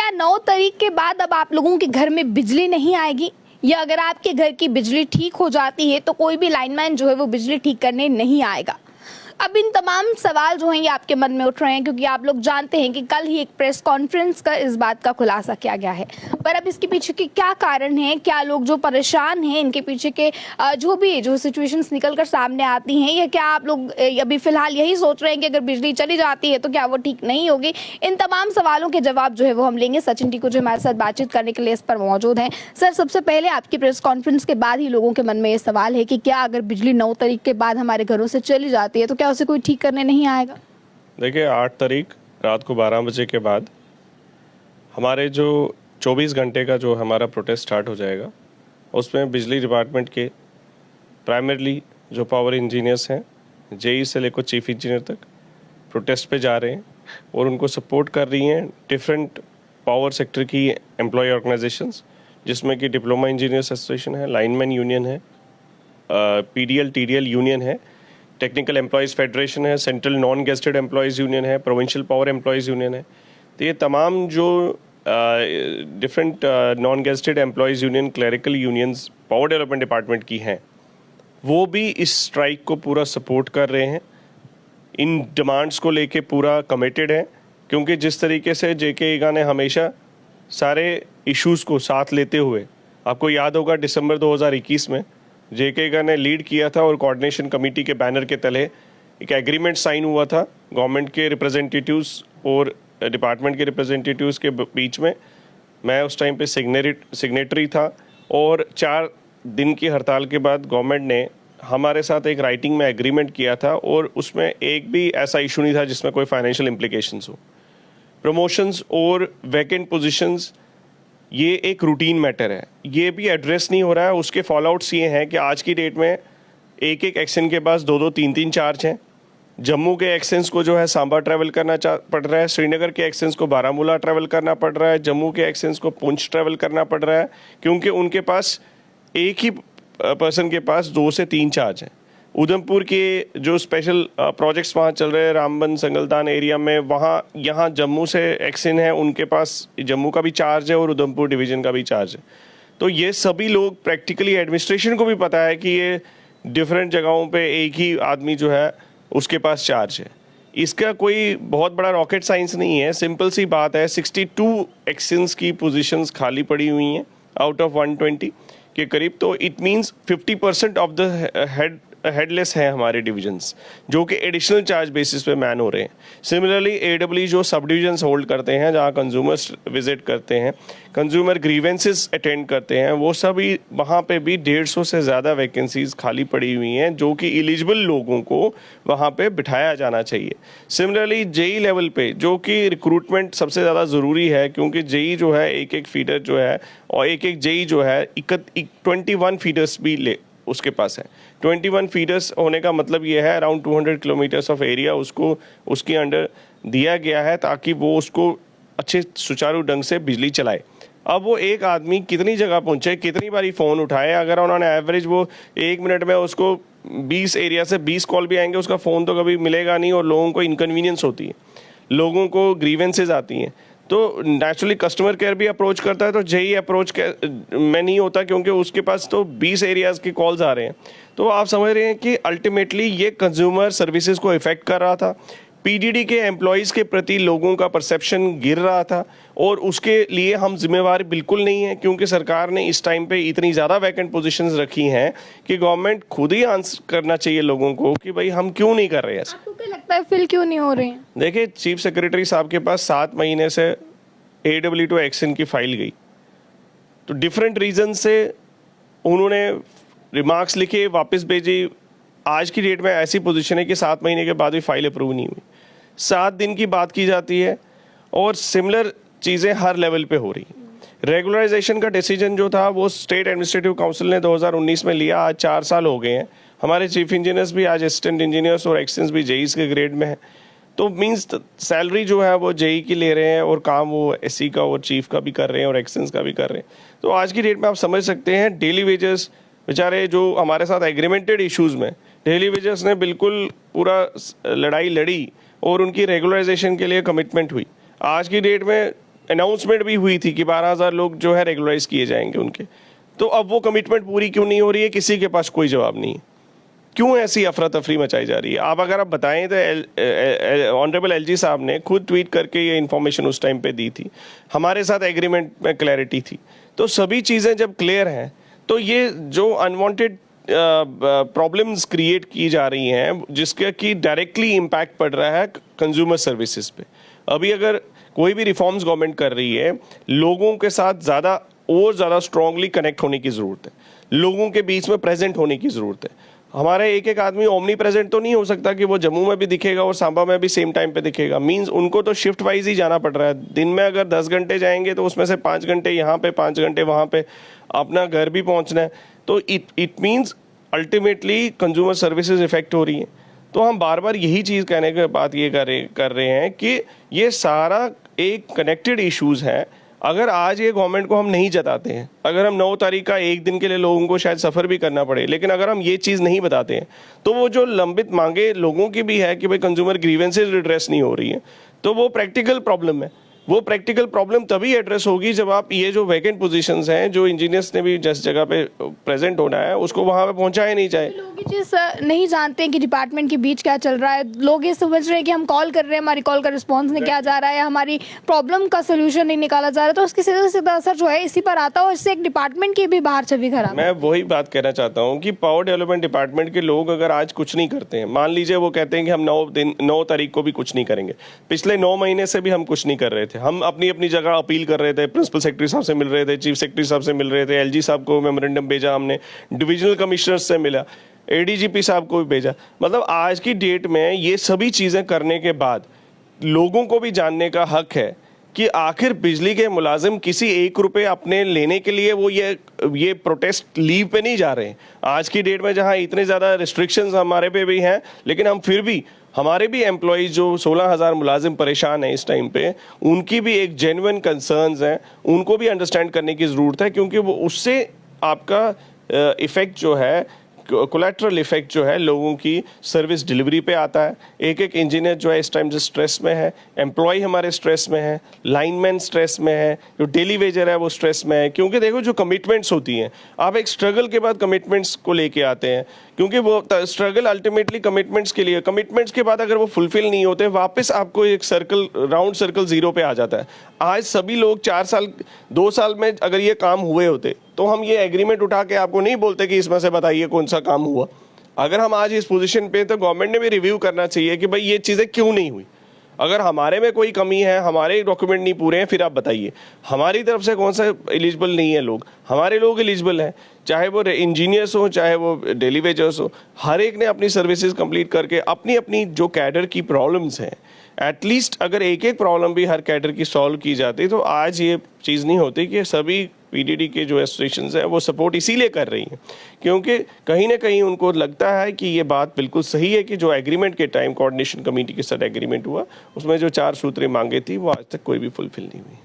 क्या 9 तारीख के बाद अब आप लोगों के घर में बिजली नहीं आएगी, या अगर आपके घर की बिजली ठीक हो जाती है तो कोई भी लाइनमैन जो है वो बिजली ठीक करने नहीं आएगा? अब इन तमाम सवाल जो हैं ये आपके मन में उठ रहे हैं, क्योंकि आप लोग जानते हैं कि कल ही एक प्रेस कॉन्फ्रेंस का इस बात का खुलासा किया गया है। पर अब इसके पीछे के क्या कारण हैं, क्या लोग जो परेशान हैं इनके पीछे के जो सिचुएशंस निकल कर सामने आती हैं, या क्या आप लोग अभी फिलहाल यही सोच रहे हैं कि अगर बिजली चली जाती है तो क्या वो ठीक नहीं होगी? इन तमाम सवालों के जवाब जो है वो हम लेंगे। सचिन टीकू जो हमारे साथ बातचीत करने के लिए इस पर मौजूद हैं। सर, सबसे पहले आपकी प्रेस कॉन्फ्रेंस के बाद ही लोगों के मन में ये सवाल है कि क्या अगर बिजली 9 तारीख के बाद हमारे घरों से चली जाती है तो क्या उसे कोई ठीक करने नहीं आएगा? देखिए, 8 तारीख रात को 12 बजे के बाद हमारे जो 24 घंटे का जो हमारा प्रोटेस्ट स्टार्ट हो जाएगा, उसमें बिजली डिपार्टमेंट के प्राइमरीली जो पावर इंजीनियर्स हैं, जेई से लेकर चीफ इंजीनियर तक प्रोटेस्ट पे जा रहे हैं और उनको सपोर्ट कर रही हैं डिफरेंट पावर सेक्टर की एम्प्लॉय ऑर्गेनाइजेशंस, जिसमें कि डिप्लोमा इंजीनियर्स एसोसिएशन है, लाइनमैन यूनियन है, पीडीएल टीडीएल यूनियन है, टेक्निकल एम्प्लॉयज़ फेडरेशन है, central non gazetted employees union है, प्रोविंशियल पावर एम्प्लॉयज़ यूनियन है। तो ये तमाम जो different non gazetted employees union, clerical unions power development department की हैं, वो भी इस स्ट्राइक को पूरा सपोर्ट कर रहे हैं, इन डिमांड्स को लेके पूरा कमिटेड है। क्योंकि जिस तरीके से जेके ईगा ने हमेशा सारे इश्यूज़ को साथ लेते हुए, आपको याद होगा दिसंबर 2021 में जेके ईगा ने लीड किया था और कोऑर्डिनेशन कमेटी के बैनर के तले एक एग्रीमेंट साइन हुआ था गवर्नमेंट के रिप्रेजेंटेटिव्स और डिपार्टमेंट के रिप्रेजेंटेटिव्स के बीच में। मैं उस टाइम पे सिग्नेटरी था और 4 दिन की हड़ताल के बाद गवर्नमेंट ने हमारे साथ एक राइटिंग में एग्रीमेंट किया था और उसमें एक भी ऐसा इशू नहीं था जिसमें कोई फाइनेंशियल इम्प्लीकेशंस हो। प्रमोशंस और वैकेंट पोजीशंस ये एक रूटीन मैटर है, ये भी एड्रेस नहीं हो रहा है। उसके फॉलोआउट्स ये हैं कि आज की डेट में एक एक्शन के पास 2-2, 3-3 चार्ज हैं। जम्मू के एक्शंस को जो है सांबा ट्रैवल करना पड़ रहा है, श्रीनगर के एक्शंस को बारामूला ट्रैवल करना पड़ रहा है, जम्मू के एक्शंस को पुंछ ट्रैवल करना पड़ रहा है, क्योंकि उनके पास एक ही पर्सन के पास 2 से 3 चार्ज हैं। उधमपुर के जो स्पेशल प्रोजेक्ट्स वहाँ चल रहे हैं रामबन संगलदान एरिया में, वहाँ यहाँ जम्मू से एक्शन है, उनके पास जम्मू का भी चार्ज है और उधमपुर डिवीज़न का भी चार्ज है। तो ये सभी लोग प्रैक्टिकली एडमिनिस्ट्रेशन को भी पता है कि ये डिफरेंट जगहों पे एक ही आदमी जो है उसके पास चार्ज है। इसका कोई बहुत बड़ा रॉकेट साइंस नहीं है, सिंपल सी बात है। 62 एक्शंस की पोजीशंस खाली पड़ी हुई हैं आउट ऑफ 120 के करीब। तो it means 50% of the headless हैं हमारे डिविजन्स, जो कि एडिशनल चार्ज बेसिस पे मैन हो रहे हैं। सिमिलरली एडब्ल्यू जो सब डिविजन्स होल्ड करते हैं, जहाँ कंज्यूमर्स विजिट करते हैं, कंज्यूमर ग्रीवेंसेस अटेंड करते हैं, वो सभी वहाँ पे भी 150 से ज़्यादा वैकेंसीज खाली पड़ी हुई हैं, जो कि एलिजिबल लोगों को वहाँ पे बिठाया जाना चाहिए। सिमिलरली जेई लेवल पे, जो कि रिक्रूटमेंट सबसे ज़्यादा ज़रूरी है, क्योंकि जेई जो है एक फीडर जो है और एक जेई जो है 21 फीडर्स भी उसके पास है। 21 फीडर्स होने का मतलब ये है अराउंड 200 किलोमीटर्स ऑफ एरिया उसको उसके अंडर दिया गया है, ताकि वो उसको अच्छे सुचारू ढंग से बिजली चलाए। अब वो एक आदमी कितनी जगह पहुंचे, कितनी बारी फ़ोन उठाए, अगर उन्होंने एवरेज वो 1 मिनट में उसको 20 एरिया से 20 कॉल भी आएंगे, उसका फ़ोन तो कभी मिलेगा नहीं और लोगों को इनकन्वीनियंस होती है, लोगों को ग्रीवेंसेज आती हैं। तो नेचुरली कस्टमर केयर भी अप्रोच करता है, तो जेई अप्रोच में नहीं होता, क्योंकि उसके पास तो 20 एरियाज़ के कॉल्स आ रहे हैं। तो आप समझ रहे हैं कि अल्टीमेटली ये कंज्यूमर सर्विसेज को इफ़ेक्ट कर रहा था। पीडीडी के एम्प्लॉयज़ के प्रति लोगों का परसेप्शन गिर रहा था और उसके लिए हम जिम्मेवार बिल्कुल नहीं हैं, क्योंकि सरकार ने इस टाइम पे इतनी ज़्यादा वैकेंट पोजीशंस रखी हैं कि गवर्नमेंट खुद ही आंसर करना चाहिए लोगों को कि भाई हम क्यों नहीं कर रहे हैं ऐसा। आपको क्या लगता है फिल क्यों नहीं हो रहे हैं? देखिए, चीफ सेक्रेटरी साहब के पास 7 महीने से AW2 एक्शन की फाइल गई, तो डिफरेंट रीज़न से उन्होंने रिमार्क्स लिखे, वापस भेजी। आज की डेट में ऐसी पोजीशन है कि 7 महीने के बाद भी फाइल अप्रूव नहीं हुई, 7 दिन की बात की जाती है और सिमिलर चीज़ें हर लेवल पे हो रही। रेगुलराइजेशन का डिसीजन जो था वो स्टेट एडमिनिस्ट्रेटिव काउंसिल ने 2019 में लिया, आज 4 साल हो गए हैं। हमारे चीफ इंजीनियर्स भी आज असिस्टेंट इंजीनियर्स और एक्सटेंस भी जेईस के ग्रेड में है, तो मींस सैलरी जो है वो जेई की ले रहे हैं और काम वो एससी का और चीफ का भी कर रहे हैं और एक्सटेंस का भी कर रहे हैं। तो आज की डेट में आप समझ सकते हैं डेली वेजेस बेचारे जो हमारे साथ एग्रीमेंटेड इश्यूज़ में डेली वेजेस ने बिल्कुल पूरा लड़ाई लड़ी और उनकी रेगुलराइजेशन के लिए कमिटमेंट हुई। आज की डेट में अनाउंसमेंट भी हुई थी कि 12,000 लोग जो है रेगुलराइज किए जाएंगे उनके। तो अब वो कमिटमेंट पूरी क्यों नहीं हो रही है, किसी के पास कोई जवाब नहीं है। क्यों ऐसी अफरा तफरी मचाई जा रही है? अगर आप बताएं तो ऑनरेबल एलजी साहब ने खुद ट्वीट करके ये इन्फॉर्मेशन उस टाइम पे दी थी, हमारे साथ एग्रीमेंट में क्लैरिटी थी। तो सभी चीज़ें जब क्लियर हैं तो ये जो अनवांटेड प्रॉब्लम्स क्रिएट की जा रही हैं जिसका कि डायरेक्टली इम्पैक्ट पड़ रहा है कंज्यूमर सर्विसेज पे। अभी अगर कोई भी रिफॉर्म्स गवर्नमेंट कर रही है, लोगों के साथ ज़्यादा और ज़्यादा स्ट्रांगली कनेक्ट होने की ज़रूरत है, लोगों के बीच में प्रेजेंट होने की ज़रूरत है। हमारे एक एक आदमी ओमनी प्रेजेंट तो नहीं हो सकता कि वो जम्मू में भी दिखेगा और सांबा में भी सेम टाइम पे दिखेगा। मींस उनको तो शिफ्ट वाइज ही जाना पड़ रहा है। दिन में अगर 10 घंटे जाएंगे तो उसमें से 5 घंटे यहाँ पे, 5 घंटे वहाँ पे, अपना घर भी पहुँचना है। तो it means ultimately consumer services effect हो रही हैं। तो हम बार बार यही चीज़ कहने के बात ये कर रहे हैं कि ये सारा एक कनेक्टेड इश्यूज़ है। अगर आज ये गवर्नमेंट को हम नहीं जताते हैं, अगर हम 9 तारीख का एक दिन के लिए लोगों को शायद सफ़र भी करना पड़े, लेकिन अगर हम ये चीज़ नहीं बताते हैं तो वो जो लंबित मांगे लोगों की भी है कि भाई कंज्यूमर ग्रीवेंसेज एड्रेस नहीं हो रही है, तो वो प्रैक्टिकल प्रॉब्लम है। वो प्रैक्टिकल प्रॉब्लम तभी एड्रेस होगी जब आप ये जो वैकेंट पोजीशंस हैं, जो इंजीनियर्स ने भी जिस जगह पे प्रेजेंट होना है उसको वहाँ पे पहुँचाया नहीं जाए। लोग ये चीज़ नहीं जानते हैं कि डिपार्टमेंट के बीच क्या चल रहा है। लोग ये समझ रहे हैं कि हम कॉल कर रहे हैं, हमारी कॉल का रिस्पांस नहीं किया जा रहा है, हमारी प्रॉब्लम का सोल्यूशन नहीं निकाला जा रहा, तो उसकी सीधा सीधा असर जो है इसी पर आता है और इससे एक डिपार्टमेंट की भी बाहर छवि खराब। मैं वही बात कहना चाहता हूँ कि पावर डेवलपमेंट डिपार्टमेंट के लोग अगर आज कुछ नहीं करते हैं, मान लीजिए वो कहते हैं कि हम 9 तारीख को भी कुछ नहीं करेंगे, पिछले 9 महीने से भी हम कुछ नहीं कर रहे थे, हम अपनी अपनी जगह अपील कर रहे थे, प्रिंसिपल सेक्रेटरी साहब से मिल रहे थे, चीफ सेक्रेटरी साहब से मिल रहे थे, एलजी साहब को मेमोरेंडम भेजा हमने, डिविजनल कमिश्नर्स से मिला, एडीजीपी साहब को भी भेजा। मतलब आज की डेट में ये सभी चीज़ें करने के बाद लोगों को भी जानने का हक है कि आखिर बिजली के मुलाजिम किसी 1 रुपये अपने लेने के लिए वो ये प्रोटेस्ट लीव पे नहीं जा रहे हैं। आज की डेट में जहां इतने ज़्यादा रिस्ट्रिक्शंस हमारे पे भी हैं, लेकिन हम फिर भी हमारे भी एम्प्लॉयज़ जो 16,000 मुलाजिम परेशान हैं इस टाइम पे, उनकी भी एक जेन्युइन कंसर्न्स हैं, उनको भी अंडरस्टैंड करने की ज़रूरत है, क्योंकि वो उससे आपका इफ़ेक्ट जो है, कोलैटरल इफेक्ट जो है लोगों की सर्विस डिलीवरी पे आता है। एक एक इंजीनियर जो है इस टाइम से स्ट्रेस में है, एम्प्लॉय हमारे स्ट्रेस में है, लाइनमैन स्ट्रेस में है, जो डेली वेजर है वो स्ट्रेस में है। क्योंकि देखो जो कमिटमेंट्स होती हैं, आप एक स्ट्रगल के बाद कमिटमेंट्स को लेके आते हैं, क्योंकि वो स्ट्रगल अल्टीमेटली कमिटमेंट्स के लिए, कमिटमेंट्स के बाद अगर वो फुलफिल नहीं होते, वापस आपको एक सर्कल, राउंड सर्कल जीरो पे आ जाता है। आज सभी लोग 4 साल 2 साल में अगर ये काम हुए होते तो हम ये एग्रीमेंट उठा के आपको नहीं बोलते कि इसमें से बताइए कौन सा काम हुआ। अगर हम आज इस पोजीशन पे, तो गवर्नमेंट ने भी रिव्यू करना चाहिए कि भाई ये चीज़ें क्यों नहीं हुई। अगर हमारे में कोई कमी है, हमारे डॉक्यूमेंट नहीं पूरे हैं, फिर आप बताइए हमारी तरफ से कौन सा एलिजिबल नहीं है लोग। हमारे लोग एलिजिबल हैं, चाहे वो इंजीनियर्स हो, चाहे वो डेली वेजर्स हो, हर एक ने अपनी सर्विसेज कंप्लीट करके अपनी अपनी जो कैडर की प्रॉब्लम्स हैं, एटलीस्ट अगर एक एक प्रॉब्लम भी हर कैडर की सॉल्व की जाती तो आज ये चीज़ नहीं होती कि सभी पीडीडी के जो एसोसिएशंस हैं वो सपोर्ट इसीलिए कर रही हैं क्योंकि कहीं ना कहीं उनको लगता है कि ये बात बिल्कुल सही है कि जो एग्रीमेंट के टाइम कोऑर्डिनेशन कमेटी के साथ एग्रीमेंट हुआ, उसमें जो 4 सूत्रें मांगे थी वो आज तक कोई भी फुलफिल नहीं हुई।